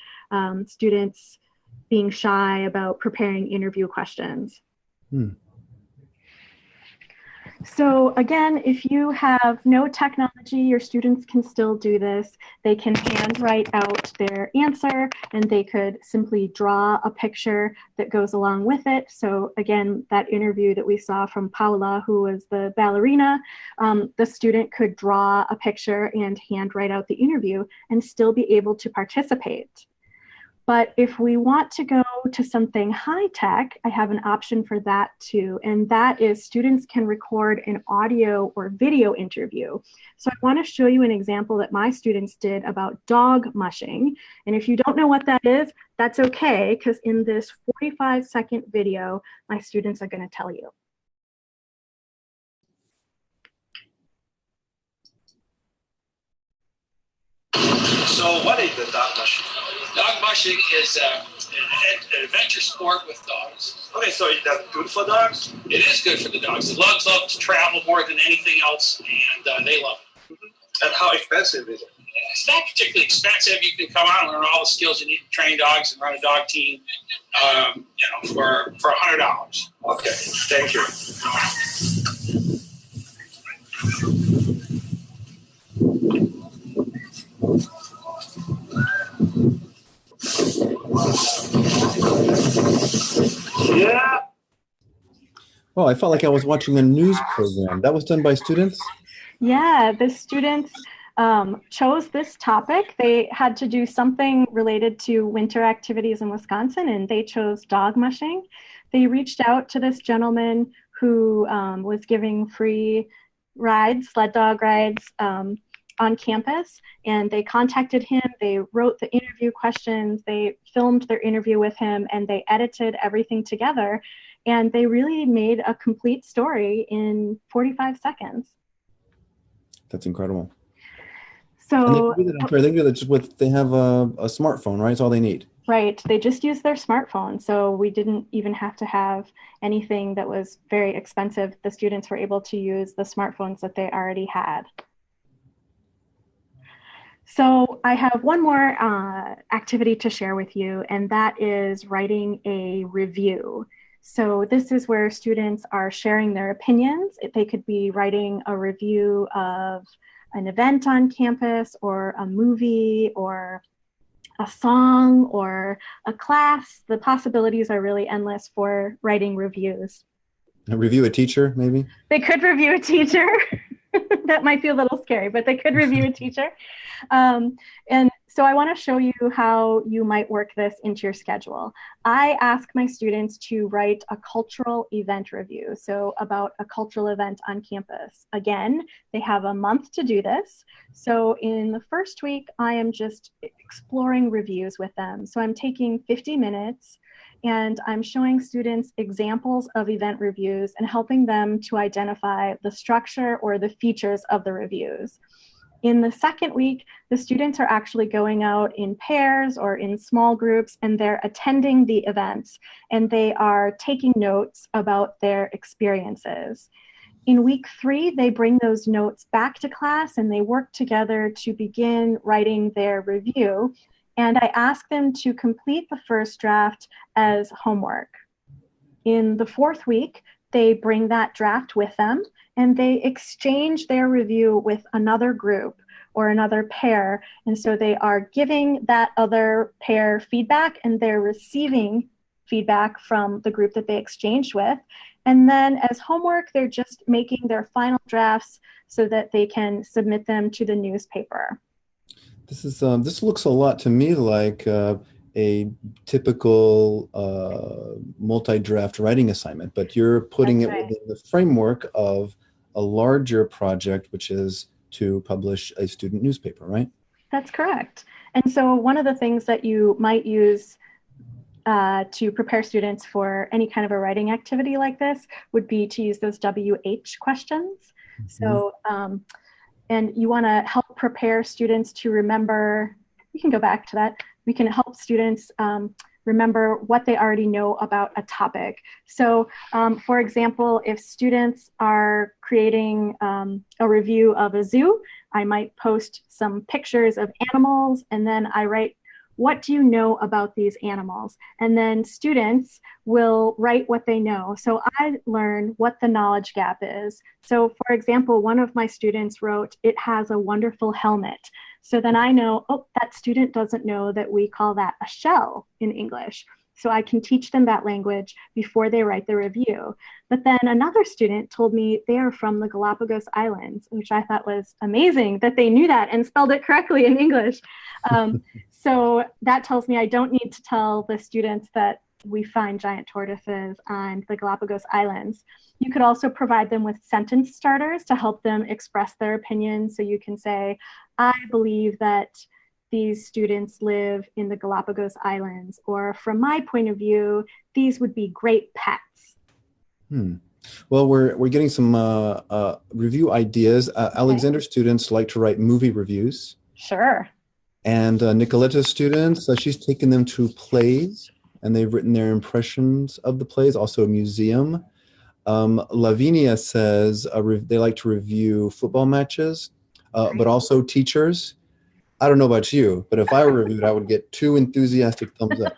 students being shy about preparing interview questions. So again, if you have no technology, your students can still do this. They can hand write out their answer, and they could simply draw a picture that goes along with it. So again, that interview that we saw from Paula, who was the ballerina, the student could draw a picture and hand write out the interview and still be able to participate. But if we want to go to something high tech, I have an option for that too. And that is students can record an audio or video interview. So I want to show you an example that my students did about dog mushing. And if you don't know what that is, that's okay, because in this 45-second video, my students are going to tell you. So what is the dog mushing? Dog mushing is an adventure sport with dogs. Okay, so is that good for dogs? It is good for the dogs. The dogs love to travel more than anything else, and they love it. And how expensive is it? It's not particularly expensive. You can come out and learn all the skills you need to train dogs and run a dog team, for $100. Okay, thank you. Yeah. Oh, I felt like I was watching a news program. That was done by students? Yeah, the students chose this topic. They had to do something related to winter activities in Wisconsin, and they chose dog mushing. They reached out to this gentleman who was giving free rides, sled dog rides, on campus, and they contacted him. They wrote the interview questions, they filmed their interview with him, and they edited everything together. And they really made a complete story in 45 seconds. That's incredible. So and they do that just with, they have a smartphone, right? That's all they need. Right. They just use their smartphone. So we didn't even have to have anything that was very expensive. The students were able to use the smartphones that they already had. So I have one more activity to share with you, and that is writing a review. So this is where students are sharing their opinions. They could be writing a review of an event on campus, or a movie, or a song, or a class. The possibilities are really endless for writing reviews. Review a teacher, maybe? They could review a teacher. That might be a little scary, but they could review a teacher. And so I want to show you how you might work this into your schedule. I ask my students to write a cultural event review, so about a cultural event on campus. Again, they have a month to do this. So in the first week, I am just exploring reviews with them. So I'm taking 50 minutes and I'm showing students examples of event reviews and helping them to identify the structure or the features of the reviews. In the second week, the students are actually going out in pairs or in small groups, and they're attending the events, and they are taking notes about their experiences. In week 3, they bring those notes back to class and they work together to begin writing their review. And I ask them to complete the first draft as homework. In the 4th week, they bring that draft with them and they exchange their review with another group or another pair. And so they are giving that other pair feedback and they're receiving feedback from the group that they exchanged with. And then as homework, they're just making their final drafts so that they can submit them to the newspaper. This looks a lot to me like a typical multi-draft writing assignment, but you're putting it within the framework of a larger project, which is to publish a student newspaper, right? That's correct. And so one of the things that you might use to prepare students for any kind of a writing activity like this would be to use those WH questions. Mm-hmm. So, and you want to help prepare students to remember, we can go back to that, we can help students remember what they already know about a topic. So for example, if students are creating a review of a zoo, I might post some pictures of animals and then I write what do you know about these animals? And then students will write what they know. So I learn what the knowledge gap is. So for example, one of my students wrote, "It has a wonderful helmet." So then I know, oh, that student doesn't know that we call that a shell in English. So I can teach them that language before they write the review. But then another student told me they are from the Galapagos Islands, which I thought was amazing that they knew that and spelled it correctly in English. So that tells me I don't need to tell the students that we find giant tortoises on the Galapagos Islands. You could also provide them with sentence starters to help them express their opinion. So you can say, I believe that these students live in the Galapagos Islands, or from my point of view, these would be great pets. Well, we're getting some review ideas. Alexander students like to write movie reviews. Sure. And Nicoletta's students, she's taken them to plays, and they've written their impressions of the plays, also a museum. Lavinia says they like to review football matches, but also teachers. I don't know about you, but if I were reviewed, I would get 2 enthusiastic thumbs up.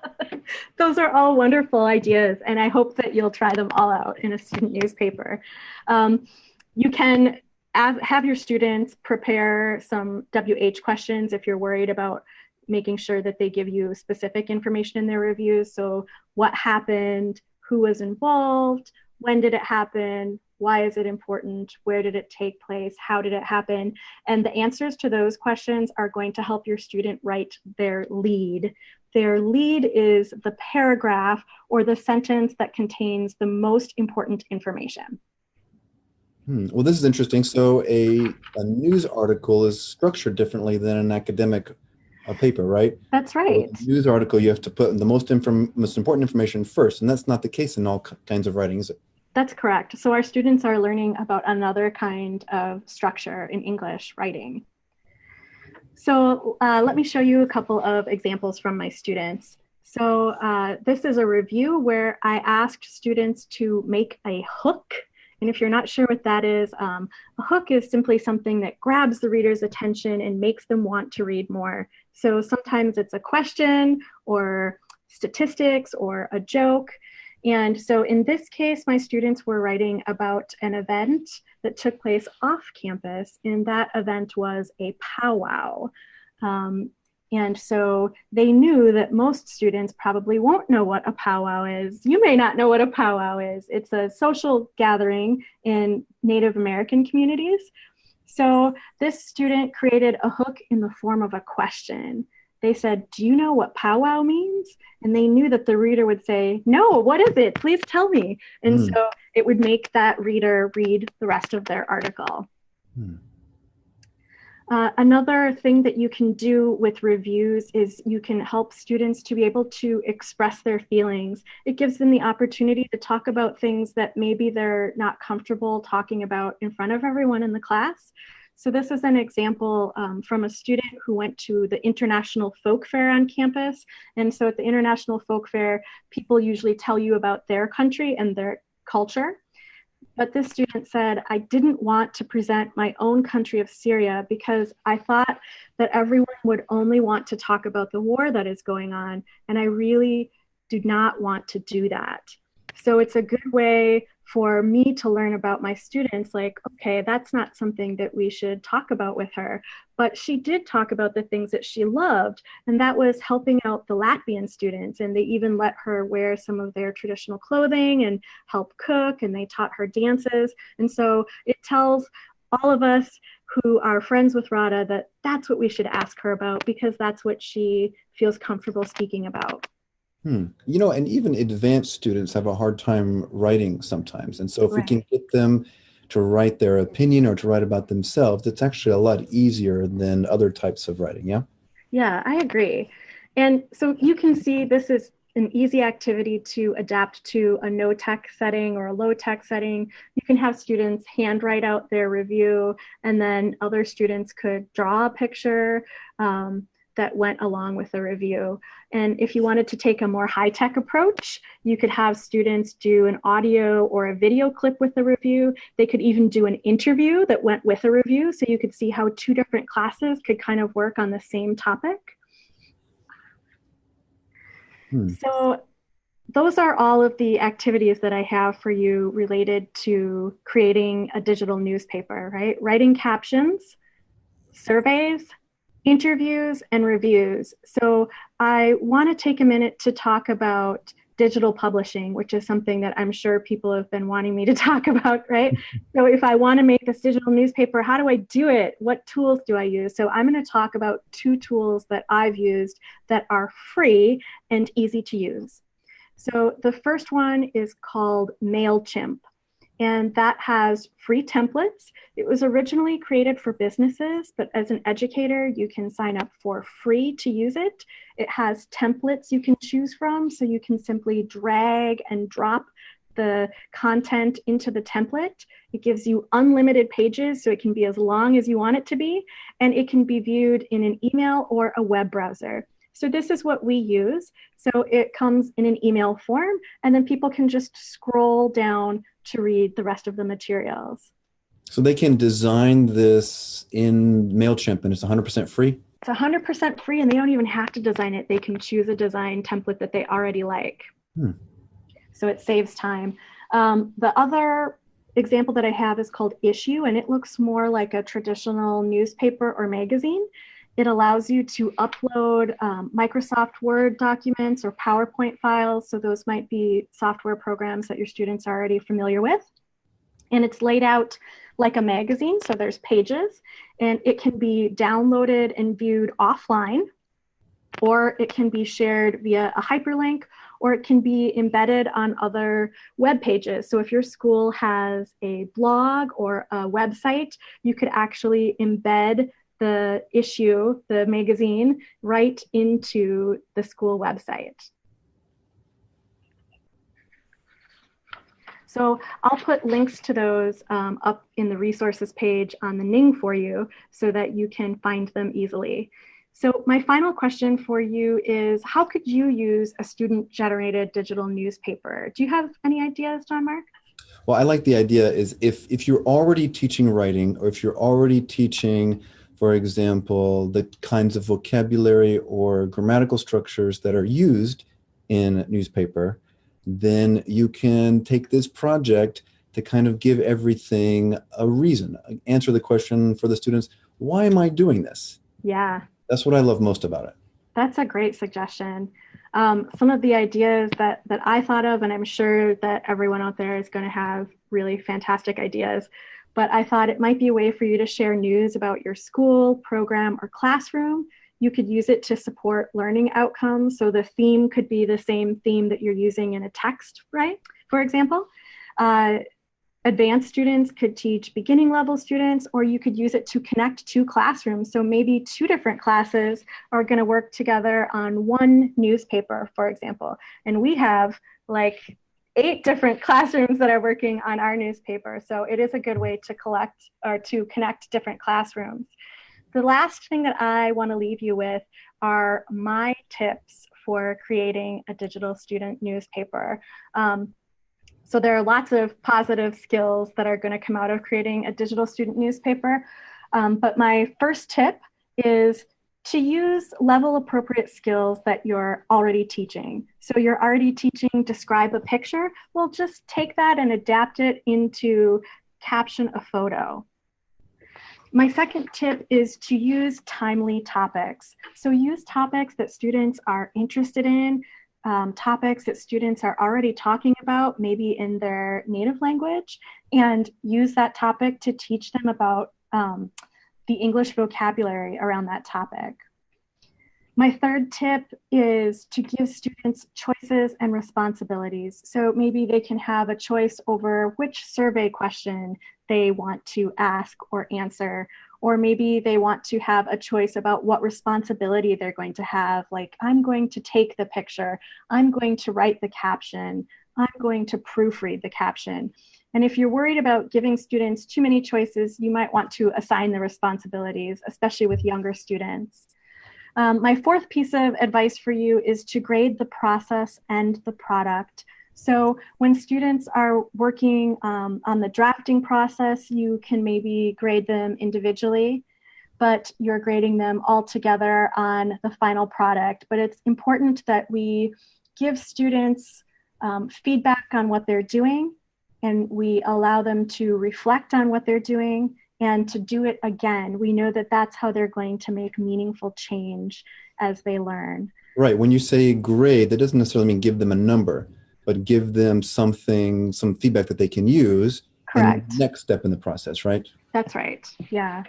Those are all wonderful ideas, and I hope that you'll try them all out in a student newspaper. You can have your students prepare some WH questions if you're worried about making sure that they give you specific information in their reviews. So what happened, who was involved, when did it happen, why is it important, where did it take place, how did it happen? And the answers to those questions are going to help your student write their lead. Their lead is the paragraph or the sentence that contains the most important information. Well, this is interesting. So a news article is structured differently than an academic paper, right? That's right. So a news article, you have to put the most important information first, and that's not the case in all kinds of writing, is it? That's correct. So our students are learning about another kind of structure in English writing. So let me show you a couple of examples from my students. So this is a review where I asked students to make a hook. And if you're not sure what that is, a hook is simply something that grabs the reader's attention and makes them want to read more. So sometimes it's a question or statistics or a joke. And so in this case, my students were writing about an event that took place off campus, and that event was a powwow. And so they knew that most students probably won't know what a powwow is. You may not know what a powwow is. It's a social gathering in Native American communities. So this student created a hook in the form of a question. They said, "Do you know what powwow means?" And they knew that the reader would say, "No, what is it? Please tell me." And so it would make that reader read the rest of their article. Another thing that you can do with reviews is you can help students to be able to express their feelings. It gives them the opportunity to talk about things that maybe they're not comfortable talking about in front of everyone in the class. So this is an example from a student who went to the International Folk Fair on campus. And so at the International Folk Fair, people usually tell you about their country and their culture. But this student said, "I didn't want to present my own country of Syria because I thought that everyone would only want to talk about the war that is going on. And I really do not want to do that." So it's a good way for me to learn about my students, like, okay, that's not something that we should talk about with her. But she did talk about the things that she loved, and that was helping out the Latvian students. And they even let her wear some of their traditional clothing and help cook, and they taught her dances. And so it tells all of us who are friends with Radha that that's what we should ask her about, because that's what she feels comfortable speaking about. You know, and even advanced students have a hard time writing sometimes. And so if we can get them to write their opinion or to write about themselves, it's actually a lot easier than other types of writing, yeah? Yeah, I agree. And so you can see this is an easy activity to adapt to a no-tech setting or a low-tech setting. You can have students handwrite out their review, and then other students could draw a picture that went along with the review. And if you wanted to take a more high-tech approach, you could have students do an audio or a video clip with the review. They could even do an interview that went with a review, so you could see how 2 different classes could kind of work on the same topic. So those are all of the activities that I have for you related to creating a digital newspaper, right? Writing captions, surveys, interviews, and reviews. So I want to take a minute to talk about digital publishing, which is something that I'm sure people have been wanting me to talk about, right? So if I want to make this digital newspaper, how do I do it? What tools do I use? So I'm going to talk about 2 tools that I've used that are free and easy to use. So the first one is called MailChimp, and that has free templates. It was originally created for businesses, but as an educator, you can sign up for free to use it. It has templates you can choose from, so you can simply drag and drop the content into the template. It gives you unlimited pages, so it can be as long as you want it to be, and it can be viewed in an email or a web browser. So this is what we use. So it comes in an email form, and then people can just scroll down to read the rest of the materials. So they can design this in MailChimp and it's 100% free? It's 100% free, and they don't even have to design it. They can choose a design template that they already like. So it saves time. The other example that I have is called Issue, and it looks more like a traditional newspaper or magazine. It allows you to upload Microsoft Word documents or PowerPoint files. So those might be software programs that your students are already familiar with. And it's laid out like a magazine. So there's pages, and it can be downloaded and viewed offline, or it can be shared via a hyperlink, or it can be embedded on other web pages. So if your school has a blog or a website, you could actually embed the issue, the magazine, right into the school website. So I'll put links to those up in the resources page on the Ning for you so that you can find them easily. So my final question for you is, how could you use a student-generated digital newspaper? Do you have any ideas, John Mark? Well, I like the idea is if you're already teaching writing, or if you're already teaching, for example, the kinds of vocabulary or grammatical structures that are used in newspaper, then you can take this project to kind of give everything a reason. Answer the question for the students, why am I doing this? Yeah. That's what I love most about it. That's a great suggestion. Some of the ideas that I thought of, and I'm sure that everyone out there is going to have really fantastic ideas, but I thought it might be a way for you to share news about your school, program, or classroom. You could use it to support learning outcomes. So the theme could be the same theme that you're using in a text, right? For example, advanced students could teach beginning level students, or you could use it to connect 2 classrooms. So maybe 2 different classes are going to work together on one newspaper, for example. And we have like 8 different classrooms that are working on our newspaper. So it is a good way to collect or to connect different classrooms. The last thing that I want to leave you with are my tips for creating a digital student newspaper. So there are lots of positive skills that are going to come out of creating a digital student newspaper. But my first tip is to use level appropriate skills that you're already teaching. So you're already teaching describe a picture. Well, just take that and adapt it into caption a photo. My second tip is to use timely topics. So use topics that students are interested in, topics that students are already talking about, maybe in their native language, and use that topic to teach them about the English vocabulary around that topic. My third tip is to give students choices and responsibilities. So maybe they can have a choice over which survey question they want to ask or answer, or maybe they want to have a choice about what responsibility they're going to have. Like, I'm going to take the picture, I'm going to write the caption, I'm going to proofread the caption. And if you're worried about giving students too many choices, you might want to assign the responsibilities, especially with younger students. My fourth piece of advice for you is to grade the process and the product. So when students are working on the drafting process, you can maybe grade them individually. but you're grading them all together on the final product. But it's important that we give students feedback on what they're doing, and we allow them to reflect on what they're doing and to do it again. We know that that's how they're going to make meaningful change as they learn. Right. When you say grade, that doesn't necessarily mean give them a number, but give them something, some feedback that they can use. Correct. In the next step in the process, right? That's right. Yeah.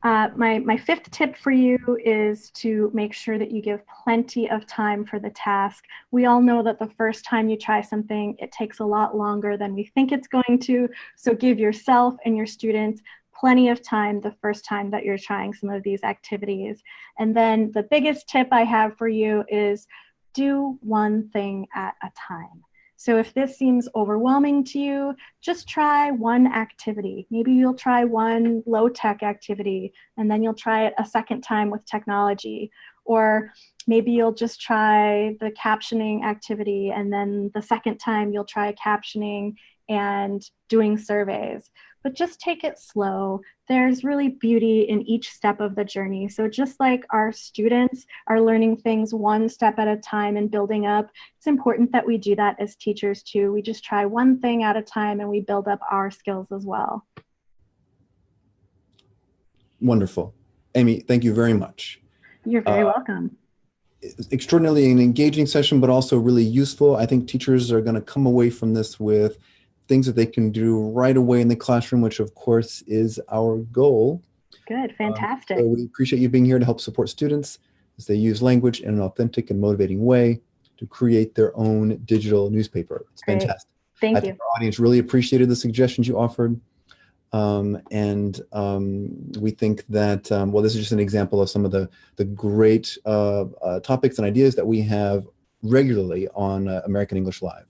My fifth tip for you is to make sure that you give plenty of time for the task. We all know that the first time you try something, it takes a lot longer than we think it's going to. So give yourself and your students plenty of time the first time that you're trying some of these activities. And then the biggest tip I have for you is do one thing at a time. So if this seems overwhelming to you, just try one activity. Maybe you'll try one low-tech activity, and then you'll try it a second time with technology. Or maybe you'll just try the captioning activity, and then the second time you'll try captioning and doing surveys. But just take it slow. There's really beauty in each step of the journey. So just like our students are learning things one step at a time and building up, it's important that we do that as teachers too. We just try one thing at a time and we build up our skills as well. Wonderful. Amy, thank you very much. You're very welcome. Extraordinarily an engaging session, but also really useful. I think teachers are going to come away from this with things that they can do right away in the classroom, which of course is our goal. Good, fantastic. So we appreciate you being here to help support students as they use language in an authentic and motivating way to create their own digital newspaper. It's Great. fantastic. Thank I you. think our audience really appreciated the suggestions you offered. We think that, well, this is just an example of some of the great topics and ideas that we have regularly on American English Live.